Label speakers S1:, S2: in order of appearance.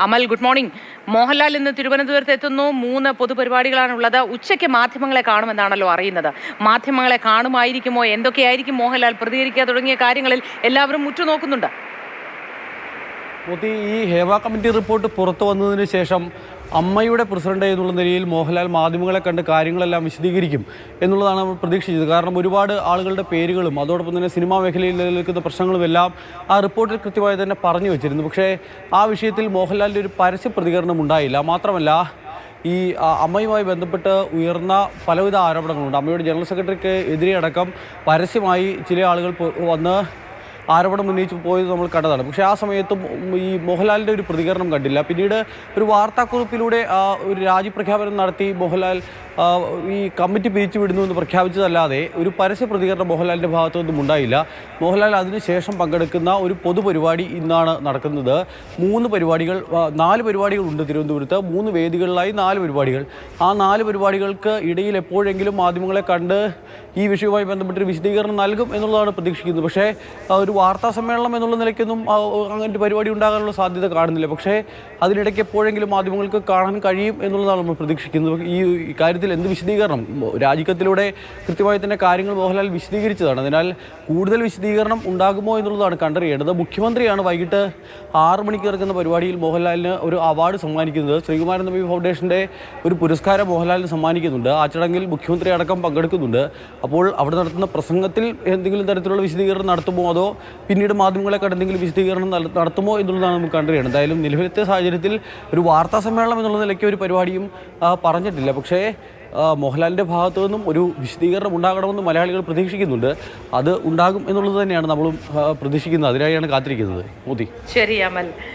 S1: അമൽ, good morning. Mohanlal ഇന്ന് തിരുവനന്തപുരത്ത് എത്തുന്നു. 3 പൊതുപരിപാടികളാണുള്ളത്. ഉച്ചയ്ക്ക് മാധ്യമങ്ങളെ കാണുമെന്നാണല്ലോ അറിയുന്നത്. മാധ്യമങ്ങളെ കാണുമായിരിക്കുമോ? എന്തൊക്കെയായിരിക്കും മോഹൻലാൽ പ്രതികരിക്കുക തുടങ്ങിയ കാര്യങ്ങളിൽ എല്ലാവരും ഉറ്റുനോക്കുന്നുണ്ട്.
S2: ഈ ഹേമ കമ്മിറ്റി റിപ്പോർട്ട് പുറത്തു വന്നതിന് ശേഷം അമ്മയുടെ പ്രസിഡന്റ് എന്നുള്ള നിലയിൽ മോഹൻലാൽ മാധ്യമങ്ങളെ കണ്ട് കാര്യങ്ങളെല്ലാം വിശദീകരിക്കും എന്നുള്ളതാണ് നമ്മൾ പ്രതീക്ഷിച്ചത്. കാരണം ഒരുപാട് ആളുകളുടെ പേരുകളും അതോടൊപ്പം തന്നെ സിനിമാ മേഖലയിൽ നിലനിൽക്കുന്ന പ്രശ്നങ്ങളുമെല്ലാം ആ റിപ്പോർട്ടിൽ കൃത്യമായി തന്നെ പറഞ്ഞു വെച്ചിരുന്നു. പക്ഷേ ആ വിഷയത്തിൽ മോഹൻലാലിൻ്റെ ഒരു പരസ്യ പ്രതികരണം ഉണ്ടായില്ല. മാത്രമല്ല ഈ അമ്മയുമായി ബന്ധപ്പെട്ട് ഉയർന്ന പലവിധ ആരോപണങ്ങളുണ്ട്. അമ്മയുടെ ജനറൽ സെക്രട്ടറിക്ക് എതിരെ അടക്കം പരസ്യമായി ചില ആളുകൾ വന്ന് ആരോപണം ഉന്നയിച്ച് പോയത് നമ്മൾ കണ്ടതാണ്. പക്ഷേ ആ സമയത്തും ഈ മോഹൻലാലിൻ്റെ ഒരു പ്രതികരണം കണ്ടില്ല. പിന്നീട് ഒരു വാർത്താക്കുറിപ്പിലൂടെ ഒരു രാജിപ്രഖ്യാപനം നടത്തി മോഹൻലാൽ ഈ കമ്മിറ്റി പിരിച്ചുവിടുന്നു എന്ന് പ്രഖ്യാപിച്ചതല്ലാതെ ഒരു പരസ്യ പ്രതികരണം മോഹൻലാലിൻ്റെ ഭാഗത്തു നിന്നും ഉണ്ടായില്ല. മോഹൻലാൽ അതിനുശേഷം പങ്കെടുക്കുന്ന ഒരു പൊതുപരിപാടി ഇന്നാണ് നടക്കുന്നത്. 4 പരിപാടികൾ ഉണ്ട് തിരുവനന്തപുരത്ത്. 3 വേദികളിലായി 4 പരിപാടികൾ. ആ 4 പരിപാടികൾക്ക് ഇടയിൽ എപ്പോഴെങ്കിലും മാധ്യമങ്ങളെ കണ്ട് ഈ വിഷയവുമായി ബന്ധപ്പെട്ടൊരു വിശദീകരണം നൽകും എന്നുള്ളതാണ് പ്രതീക്ഷിക്കുന്നത്. പക്ഷേ ഒരു വാർത്താ സമ്മേളനം എന്നുള്ള നിലയ്ക്കൊന്നും അങ്ങനത്തെ പരിപാടി ഉണ്ടാകാനുള്ള സാധ്യത കാണുന്നില്ല. പക്ഷേ അതിനിടയ്ക്ക് എപ്പോഴെങ്കിലും മാധ്യമങ്ങൾക്ക് കാണാൻ കഴിയും എന്നുള്ളതാണ് നമ്മൾ പ്രതീക്ഷിക്കുന്നത്. ഈ കാര്യത്തിൽ എന്ത് വിശദീകരണം? രാജിക്കത്തിലൂടെ കൃത്യമായി തന്നെ കാര്യങ്ങൾ മോഹൻലാൽ വിശദീകരിച്ചതാണ്. അതിനാൽ കൂടുതൽ വിശദീകരണം ഉണ്ടാകുമോ എന്നുള്ളതാണ് കണ്ടറിയേണ്ടത്. മുഖ്യമന്ത്രിയാണ് വൈകിട്ട് 6 മണിക്ക് ഇറങ്ങുന്ന പരിപാടിയിൽ മോഹൻലാലിന് ഒരു അവാർഡ് സമ്മാനിക്കുന്നത്. ശ്രീകുമാരൻ തമ്പി ഫൗണ്ടേഷൻ്റെ ഒരു പുരസ്കാരം മോഹൻലാലിന് സമ്മാനിക്കുന്നുണ്ട്. ആ ചടങ്ങിൽ മുഖ്യമന്ത്രി അടക്കം പങ്കെടുക്കുന്നുണ്ട്. അപ്പോൾ അവിടെ നടത്തുന്ന പ്രസംഗത്തിൽ എന്തെങ്കിലും തരത്തിലുള്ള വിശദീകരണം നടത്തുമോ, അതോ പിന്നീട് മാധ്യമങ്ങളെ കണ്ട് എന്തെങ്കിലും വിശദീകരണം നടത്തുമോ എന്നുള്ളതാണ് നമുക്ക് കണ്ടറിയേണ്ടത്. എന്തായാലും നിലവിലത്തെ സാഹചര്യത്തിൽ ഒരു വാർത്താ സമ്മേളനം എന്നുള്ള നിലയ്ക്ക് ഒരു പരിപാടിയും പറഞ്ഞിട്ടില്ല. പക്ഷേ മോഹൻലാലിൻ്റെ ഭാഗത്തു നിന്നും ഒരു വിശദീകരണം ഉണ്ടാകണമെന്ന് മലയാളികൾ പ്രതീക്ഷിക്കുന്നുണ്ട്. അത് ഉണ്ടാകും എന്നുള്ളത് തന്നെയാണ് നമ്മളും പ്രതീക്ഷിക്കുന്നത്. അതിനായാണ് കാത്തിരിക്കുന്നത്. മോദി.
S1: ശരി അമൽ.